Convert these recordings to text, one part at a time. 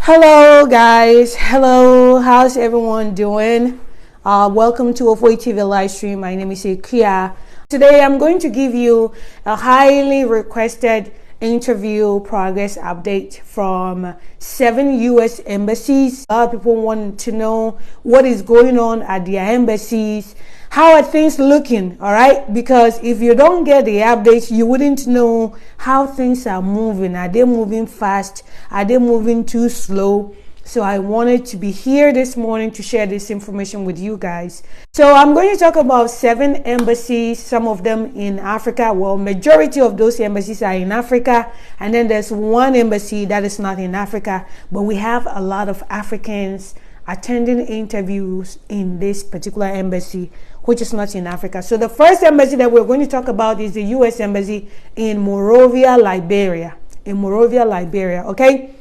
Hello guys, hello, how's everyone doing? Welcome to Ofoi TV live stream. My name is Ikia. Today I'm going to give you a highly requested interview progress update from 7 US embassies. A lot of people want to know what is going on at their embassies. How are things looking? All right, because if you don't get the updates, you wouldn't know how things are moving. Are they moving fast? Are they moving too slow? So I wanted to be here this morning to share this information with you guys. So I'm going to talk about 7 embassies, some of them in Africa. Well, majority of those embassies are in Africa. And then there's one embassy that is not in Africa. But we have a lot of Africans attending interviews in this particular embassy, which is not in Africa. So the first embassy that we're going to talk about is the US Embassy in Monrovia, Liberia. In Monrovia, Liberia, okay?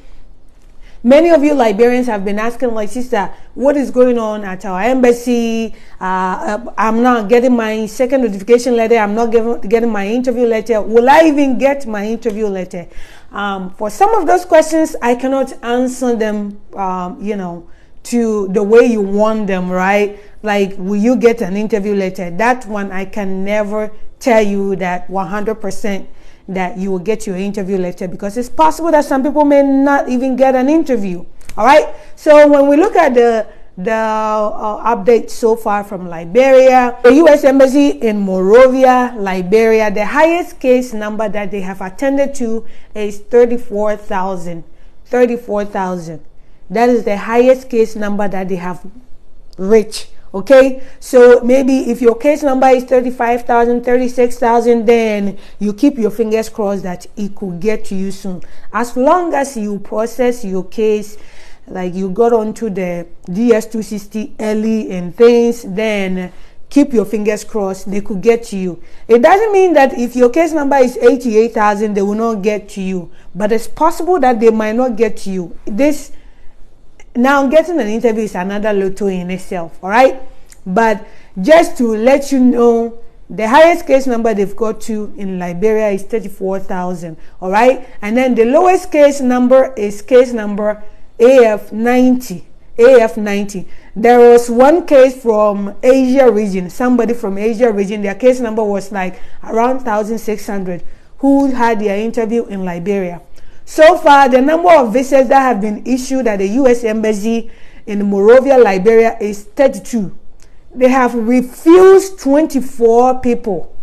Many of you Liberians have been asking, like, sister, what is going on at our embassy? I'm not getting my second notification letter. I'm not getting my interview letter. Will I even get my interview letter? For some of those questions, I cannot answer them, to the way you want them, right? Like, will you get an interview letter? That one, I can never tell you that 100% that you will get your interview letter, because it's possible that some people may not even get an interview. All right. So when we look at the update so far from Liberia, the U.S. Embassy in Monrovia, Liberia, the highest case number that they have attended to is 34,000. 34,000. That is the highest case number that they have reached. Okay, so maybe if your case number is 35,000, 36,000, then you keep your fingers crossed that it could get to you soon. As long as you process your case, like you got onto the DS260 early and things, then keep your fingers crossed, they could get to you. It doesn't mean that if your case number is 88,000, they will not get to you, but it's possible that they might not get to you. Now, getting an interview is another lotto in itself, all right? But just to let you know, the highest case number they've got to in Liberia is 34,000, all right? And then the lowest case number is case number AF90. AF90. There was one case from Asia region, somebody from Asia region, their case number was like around 1,600, who had their interview in Liberia. So far, the number of visas that have been issued at the U.S. Embassy in Monrovia, Liberia is 32. They have refused 24 people.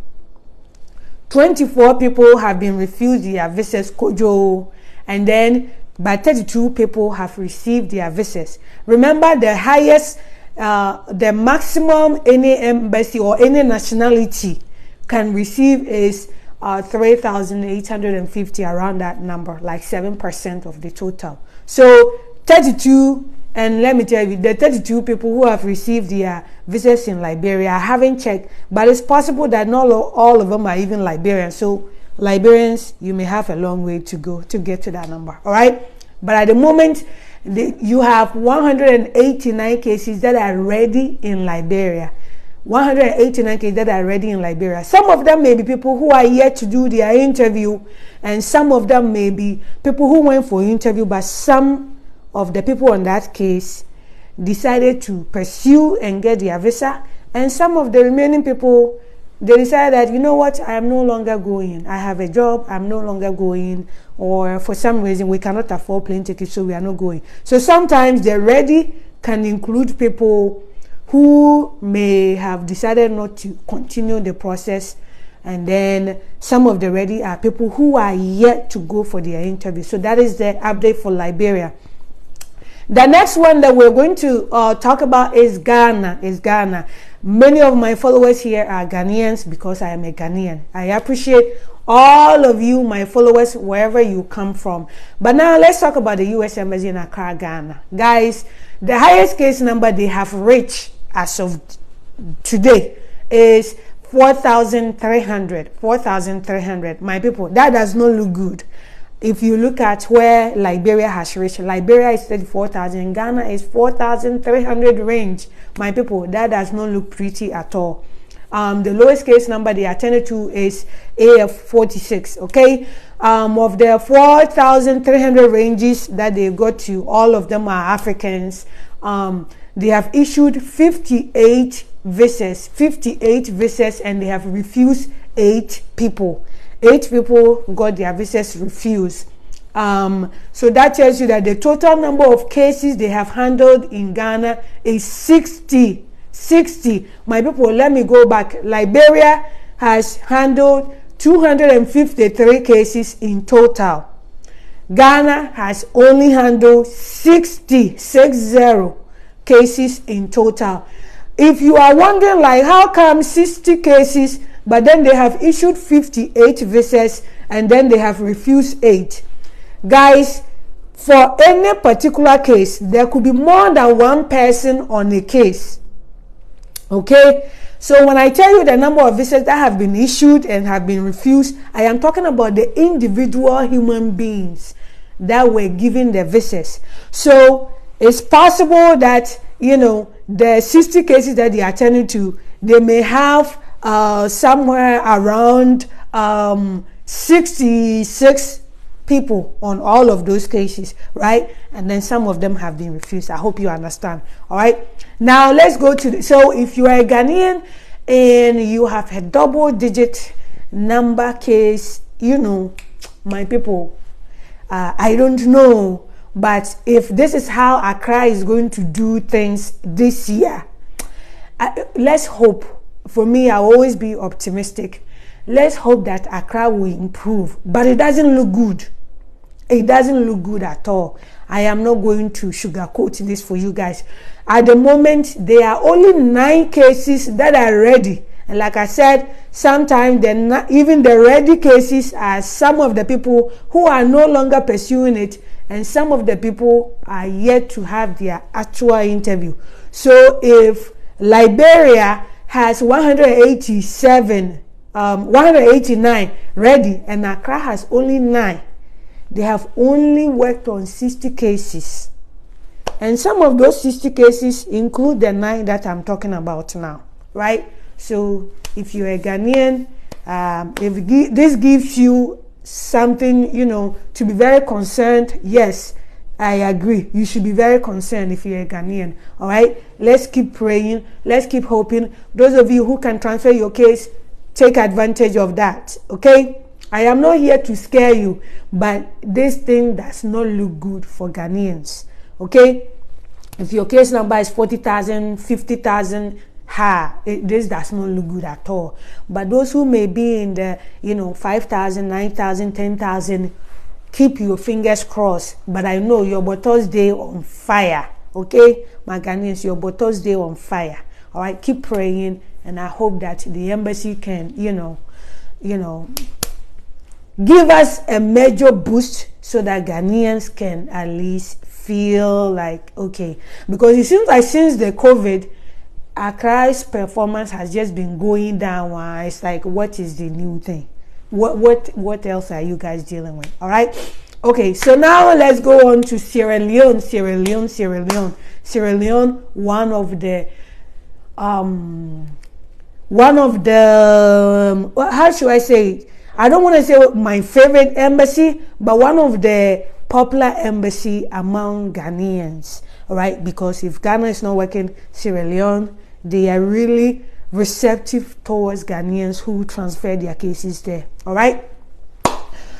24 people have been refused their visas, Kojo, and then but 32 people have received their visas. Remember, the highest, the maximum any embassy or any nationality can receive is 3,850, around that number, like 7% of the total. So 32, and let me tell you, the 32 people who have received their visas in Liberia, I haven't checked, but it's possible that not all of them are even Liberians. So Liberians, you may have a long way to go to get to that number, all right? But at the moment, you have 189 cases that are ready in Liberia. 189 cases that are ready in Liberia. Some of them may be people who are yet to do their interview, and some of them may be people who went for interview, but some of the people on that case decided to pursue and get their visa, and some of the remaining people, they decided that, you know what, I am no longer going. I have a job, I'm no longer going, or for some reason we cannot afford plane tickets, so we are not going. So sometimes the ready can include people who may have decided not to continue the process, and then some of the ready are people who are yet to go for their interview. So that is the update for Liberia. The next one that we're going to talk about is Ghana. Many of my followers here are Ghanaians because I am a Ghanaian. I appreciate all of you, my followers, wherever you come from. But now let's talk about the U.S. Embassy in Accra, Ghana. Guys, the highest case number they have reached as of today is 4,300. 4,300. My people, that does not look good. If you look at where Liberia has reached, Liberia is 34,000, Ghana is 4,300 range. My people, that does not look pretty at all. The lowest case number they attended to is AF46. Okay, of the 4,300 ranges that they got to, all of them are Africans. They have issued 58 visas, and they have refused 8 people. 8 people got their visas refused. So that tells you that the total number of cases they have handled in Ghana is 60. My people, let me go back. Liberia has handled 253 cases in total. Ghana has only handled 60 cases in total. If you are wondering, like, how come 60 cases, but then they have issued 58 visas and then they have refused 8? Guys, for any particular case, there could be more than one person on a case. Okay? So when I tell you the number of visas that have been issued and have been refused, I am talking about the individual human beings that were given the visas. So it's possible that, you know, the 60 cases that they are attending to, they may have somewhere around 66 people on all of those cases, right? And then some of them have been refused. I hope you understand. All right, now let's go to so if you are a Ghanaian and you have a double-digit number case, you know, my people, I don't know, but if this is how Accra is going to do things this year, let's hope. For me, I'll always be optimistic. Let's hope that Accra will improve, but it doesn't look good. It doesn't look good at all. I am not going to sugarcoat this for you guys. At the moment, there are only 9 cases that are ready. And like I said, sometimes even the ready cases are some of the people who are no longer pursuing it, and some of the people are yet to have their actual interview. So if Liberia has 189 ready, and Accra has only 9. They have only worked on 60 cases. And some of those 60 cases include the 9 that I'm talking about now, right? So if you're a Ghanaian, this gives you something, you know, to be very concerned. Yes, I agree. You should be very concerned if you're a Ghanaian. All right, let's keep praying. Let's keep hoping. Those of you who can transfer your case, take advantage of that. Okay, I am not here to scare you, but this thing does not look good for Ghanaians. Okay, if your case number is 40,000, 50,000, this does not look good at all. But those who may be in the, you know, 5,000, 9,000, 10,000, keep your fingers crossed. But I know your bottles day on fire. Okay, my Ghanaians, your bottles day on fire. All right, keep praying, and I hope that the embassy can, you know, give us a major boost so that Ghanaians can at least feel like okay. Because it seems like since the COVID, Accra's performance has just been going down. It's like, what is the new thing? What else are you guys dealing with? All right. Okay, so now let's go on to Sierra Leone. Sierra Leone, one of the how should I say? I don't want to say my favorite embassy, but one of the popular embassy among Ghanaians. All right, because if Ghana is not working, Sierra Leone, they are really receptive towards Ghanaians who transfer their cases there. All right.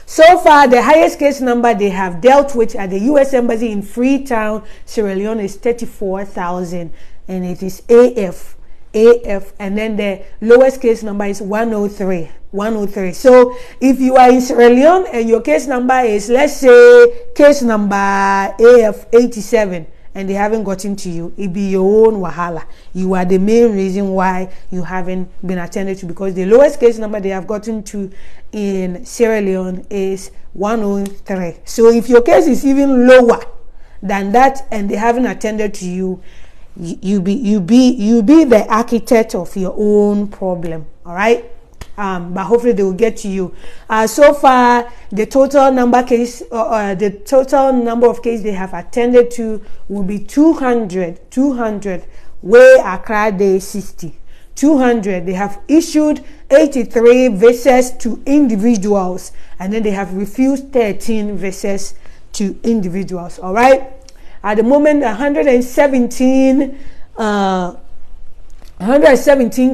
So far, the highest case number they have dealt with at the U.S. Embassy in Freetown, Sierra Leone, is 34,000, and it is AF, and then the lowest case number is 103. So if you are in Sierra Leone and your case number is, let's say, case number AF 87, and they haven't gotten to you, it be your own wahala. You are the main reason why you haven't been attended to, because the lowest case number they have gotten to in Sierra Leone is 103. So if your case is even lower than that and they haven't attended to you, you be the architect of your own problem. All right. But hopefully they will get to you. So far, the total number of cases they have attended to will be 200. Where Accra Day 60. 200. They have issued 83 visas to individuals, and then they have refused 13 visas to individuals. All right. At the moment, 117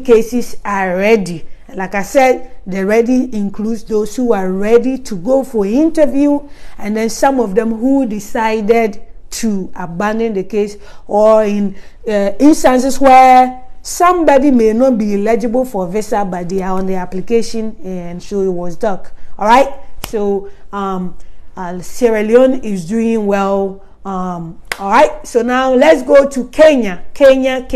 cases are ready. Like I said, the ready includes those who are ready to go for interview, and then some of them who decided to abandon the case, or in instances where somebody may not be eligible for visa, but they are on the application, and so it was stuck. All right. So Sierra Leone is doing well. All right, so now let's go to Kenya. Kenya.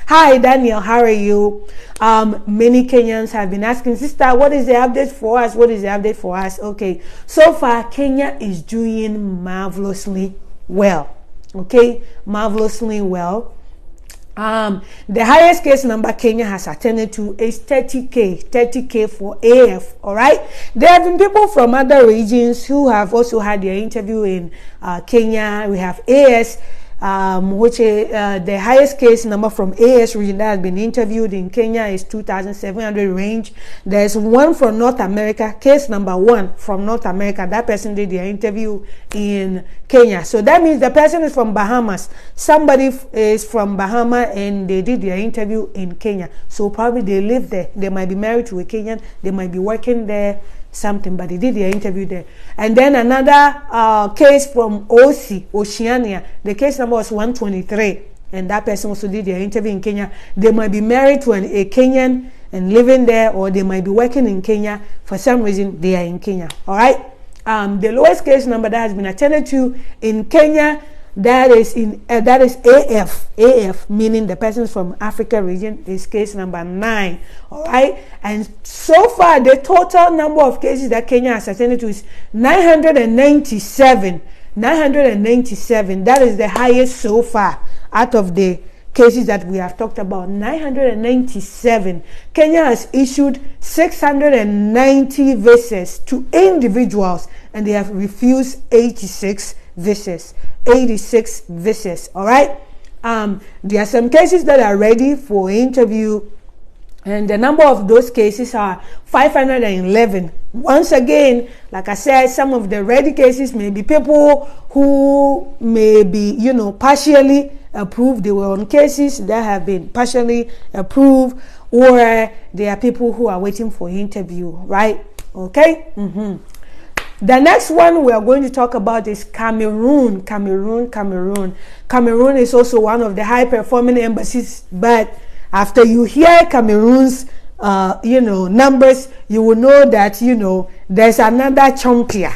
Hi, Daniel, how are you? Many Kenyans have been asking, sister, what is the update for us? Okay, so far Kenya is doing marvelously well. Okay, marvelously well. The highest case number Kenya has attended to is 30K for AF. All right. There have been people from other regions who have also had their interview in Kenya. We have AS, which is the highest case number from AS region that has been interviewed in Kenya is 2,700 range. There's one from North America, case number 1 from North America. That person did their interview in Kenya. So that means the person is from Bahamas. Somebody is from Bahamas and they did their interview in Kenya. So probably they live there. They might be married to a Kenyan. They might be working there, something, but they did their interview there. And then another case from Oceania. The case number was 123, and that person also did their interview in Kenya. They might be married to a Kenyan and living there, or they might be working in Kenya. For some reason, they are in Kenya. All right. The lowest case number that has been attended to in Kenya, that is AF, meaning the persons from Africa region, is case number 9. All right. And so far, the total number of cases that Kenya has attended to is 997. That is the highest so far out of the cases that we have talked about. 997. Kenya has issued 690 visas to individuals, and they have refused 86 visas. All right. There are some cases that are ready for interview, and the number of those cases are 511. Once again, like I said, some of the ready cases may be people who may be, partially approved. They were on cases that have been partially approved, or there are people who are waiting for interview, right? Okay. The next one we are going to talk about is Cameroon. Cameroon is also one of the high-performing embassies, but after you hear Cameroon's numbers, you will know that there's another champion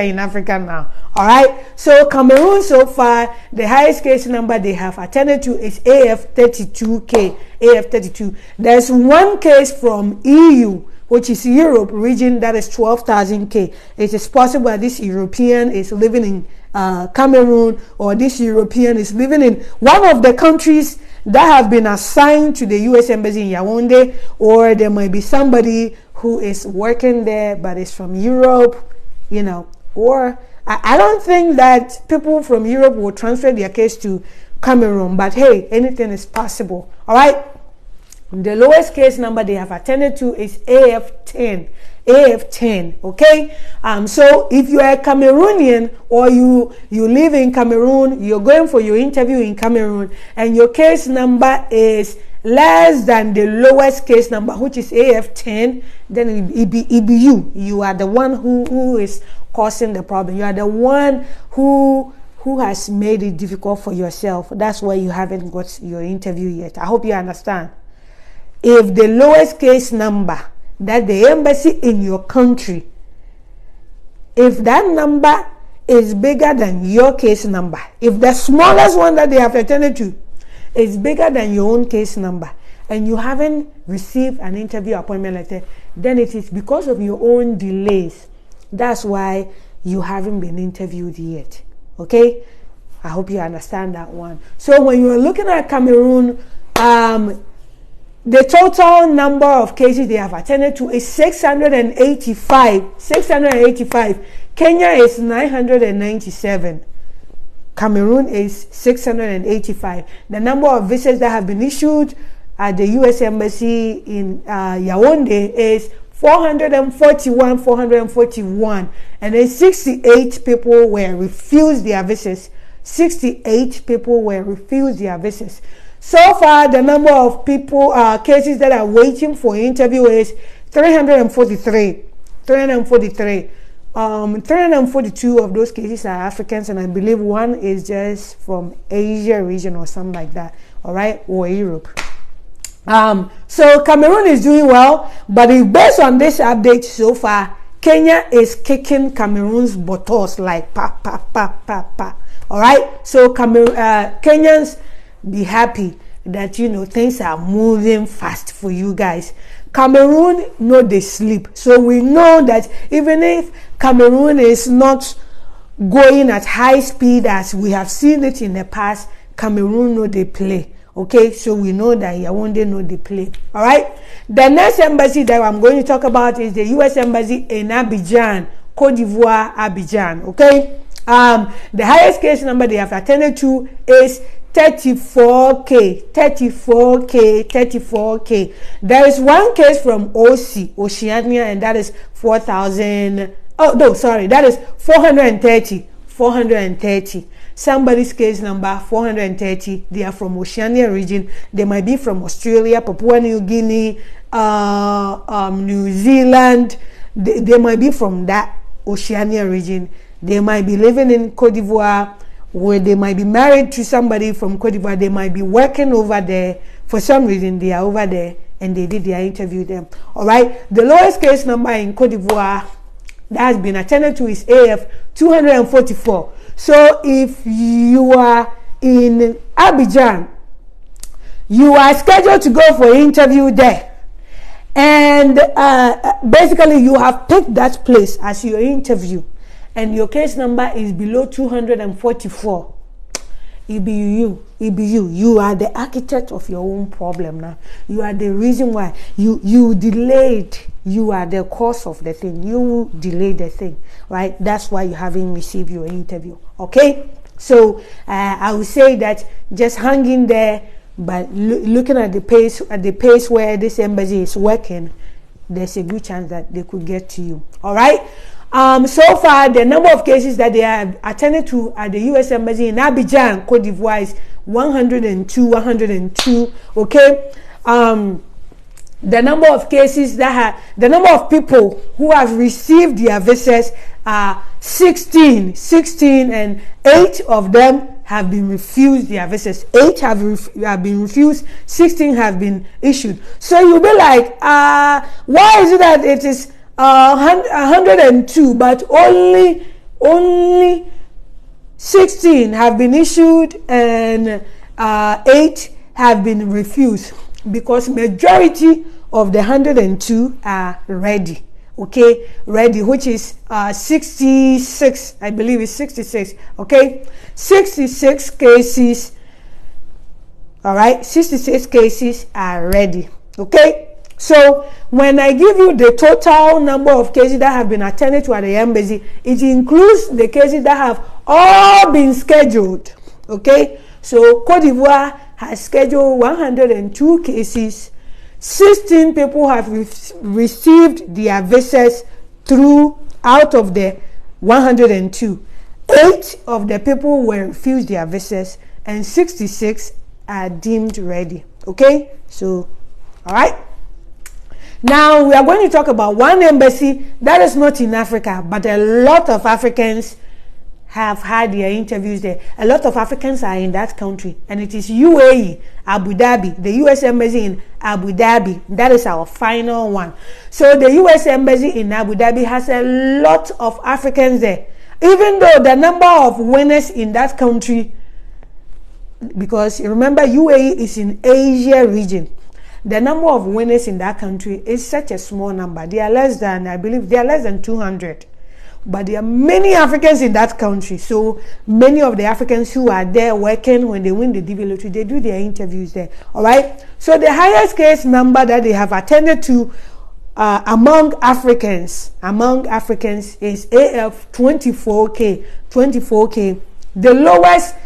in Africa now. All right. So Cameroon, so far, the highest case number they have attended to is AF32. There's one case from EU, which is Europe region, that is 12,000 K. It is possible that this European is living in Cameroon, or this European is living in one of the countries that have been assigned to the U.S. Embassy in Yaoundé, or there might be somebody who is working there but is from Europe, or I don't think that people from Europe will transfer their case to Cameroon, but hey, anything is possible. All right. The lowest case number they have attended to is AF10. Okay. So if you are a Cameroonian, or you live in Cameroon, you're going for your interview in Cameroon, and your case number is less than the lowest case number, which is AF10, then it be you. You are the one who is causing the problem. You are the one who has made it difficult for yourself. That's why you haven't got your interview yet. I hope you understand. If the lowest case number that the embassy in your country, if that number is bigger than your case number, if the smallest one that they have attended to is bigger than your own case number, and you haven't received an interview appointment letter, then it is because of your own delays. That's why you haven't been interviewed yet. Okay? I hope you understand that one. So when you're looking at Cameroon, the total number of cases they have attended to is 685. Kenya is 997. Cameroon is 685. The number of visas that have been issued at the U.S. Embassy in Yaoundé is 441, and then 68 people were refused their visas. 68 people were refused their visas. So far, the number of people, cases that are waiting for interview is 343. 342 of those cases are Africans, and I believe one is just from Asia region or something like that, all right, or Europe. So Cameroon is doing well, but based on this update so far, Kenya is kicking Cameroon's buttocks like pa. All right, so Kenyans, be happy that things are moving fast for you guys. Cameroon, no, they sleep. So we know that even if Cameroon is not going at high speed as we have seen it in the past, Cameroon, no, they play. Okay, so we know that Yaoundé, no, they play. All right, the next embassy that I'm going to talk about is the U.S. Embassy in Abidjan, Cote d'Ivoire, Abidjan. Okay, the highest case number they have attended to is 34K. There is one case from Oceania, and that is 4,000. Oh no, sorry, that is 430. Somebody's case number 430. They are from Oceania region. They might be from Australia, Papua New Guinea, New Zealand. They might be from that Oceania region. They might be living in Cote d'Ivoire, where they might be married to somebody from Cote d'Ivoire. They might be working over there. For some reason, they are over there, and they did their interview them. All right. The lowest case number in Cote d'Ivoire that has been attended to is AF 244. So if you are in Abidjan, you are scheduled to go for an interview there, and basically you have picked that place as your interview, and your case number is below 244. It be you. You are the architect of your own problem now. You are the reason why you delayed. You are the cause of the thing. You delayed the thing, right? That's why you haven't received your interview. Okay, so I would say that just hang in there. But looking at the pace where this embassy is working, there's a good chance that they could get to you. All right. So far, the number of cases that they have attended to at the U.S. Embassy in Abidjan, Cote d'Ivoire, is 102. Okay. The number of cases the number of people who have received their visas are 16, and 8 of them have been refused their visas. 8 have been refused, 16 have been issued. So you'll be like, why is it that it is 102, but only 16 have been issued and 8 have been refused? Because majority of the 102 are ready. Okay, ready, which is 66, I believe it's 66. Okay, 66 cases. All right, 66 cases are ready. Okay, so when I give you the total number of cases that have been attended to at the embassy, it includes the cases that have all been scheduled. Okay, so Cote d'Ivoire has scheduled 102 cases. 16 people have received their visas out of the 102. 8 of the people were refused their visas, and 66 are deemed ready. Okay, so all right. Now we are going to talk about one embassy that is not in Africa, but a lot of Africans have had their interviews there. A lot of Africans are in that country, and it is UAE, Abu Dhabi, the U.S. Embassy in Abu Dhabi. That is our final one. So the U.S. Embassy in Abu Dhabi has a lot of Africans there, even though the number of winners in that country, because remember UAE is in Asia region, the number of winners in that country is such a small number. They are less than, I believe, they are less than 200. But there are many Africans in that country. So many of the Africans who are there working, when they win the DV lottery, they do their interviews there. All right. So the highest case number that they have attended to among Africans is AF 24K. The lowest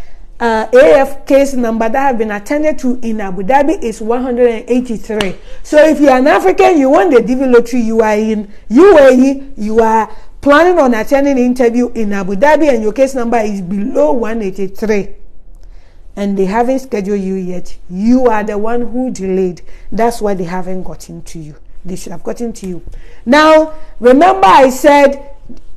AF case number that have been attended to in Abu Dhabi is 183. So if you're an African, you won the DV lottery, you are in UAE, you are planning on attending the interview in Abu Dhabi, and your case number is below 183, and they haven't scheduled you yet, you are the one who delayed. That's why they haven't gotten to you. They should have gotten to you. Now, remember I said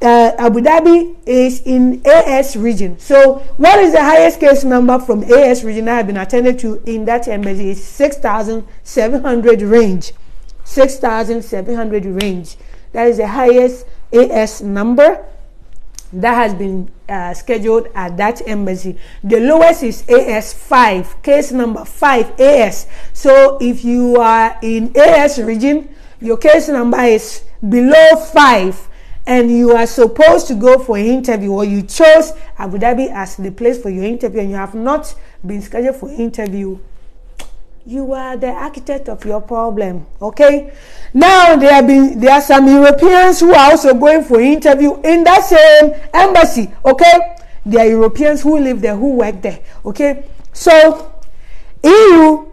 Abu Dhabi is in AS region. So what is the highest case number from AS region that have been attended to in that embassy? Is 6,700 range. 6,700 range. That is the highest AS number that has been scheduled at that embassy. The lowest is AS5, case number 5 AS. So if you are in AS region, your case number is below 5, and you are supposed to go for an interview, or you chose Abu Dhabi as the place for your interview, and you have not been scheduled for an interview, you are the architect of your problem. Okay, now there are some Europeans who are also going for an interview in that same embassy. Okay, there are Europeans who live there, who work there. Okay, so EU,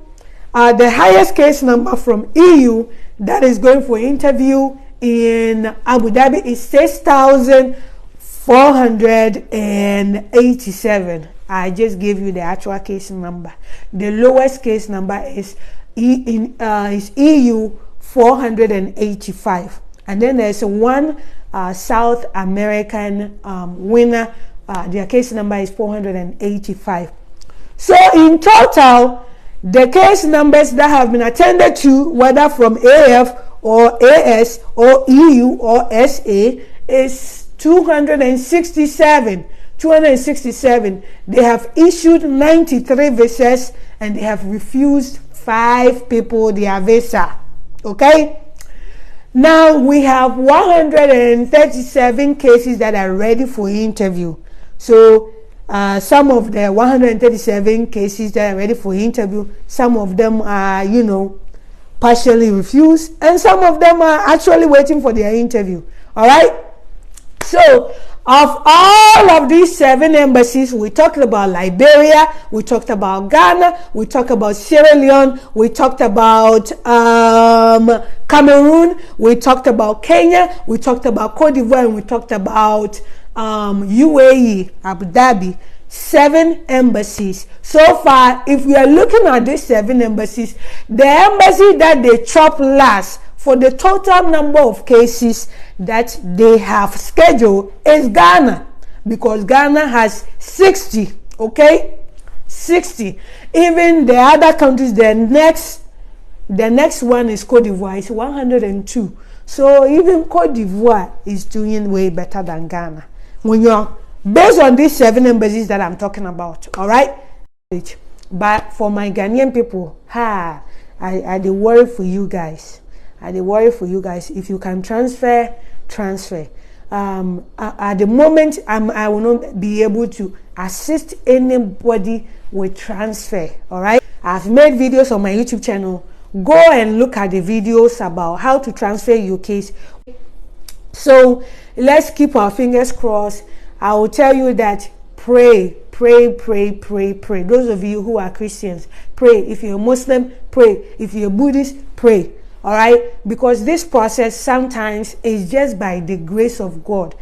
the highest case number from EU that is going for an interview in Abu Dhabi is 6,487. I just gave you the actual case number. The lowest case number is EU 485, and then there's one South American winner. Their case number is 485. So in total, the case numbers that have been attended to, whether from AF or AS or EU or SA, is 267. 267. They have issued 93 visas, and they have refused 5 people their visa. Okay, now we have 137 cases that are ready for interview. So some of the 137 cases that are ready for interview, some of them are, partially refused, and some of them are actually waiting for their interview. All right, so of all of these 7 embassies, we talked about Liberia, we talked about Ghana, we talked about Sierra Leone, we talked about Cameroon, we talked about Kenya, we talked about Cote d'Ivoire, and we talked about UAE, Abu Dhabi. 7 embassies. So far, if we are looking at these 7 embassies, the embassy that they chop last for the total number of cases that they have scheduled is Ghana, because Ghana has 60. Okay, 60. Even the other countries, the next one is Cote d'Ivoire, it's 102. So even Cote d'Ivoire is doing way better than Ghana when you're based on these 7 embassies that I'm talking about. All right, but for my Ghanaian people, I dey worry for you guys. If you can transfer. At the moment, I will not be able to assist anybody with transfer. All right, I've made videos on my YouTube channel. Go and look at the videos about how to transfer your case. So let's keep our fingers crossed. I will tell you that pray. Those of you who are Christians, pray. If you're a Muslim, pray. If you're a Buddhist, pray. All right, because this process sometimes is just by the grace of God.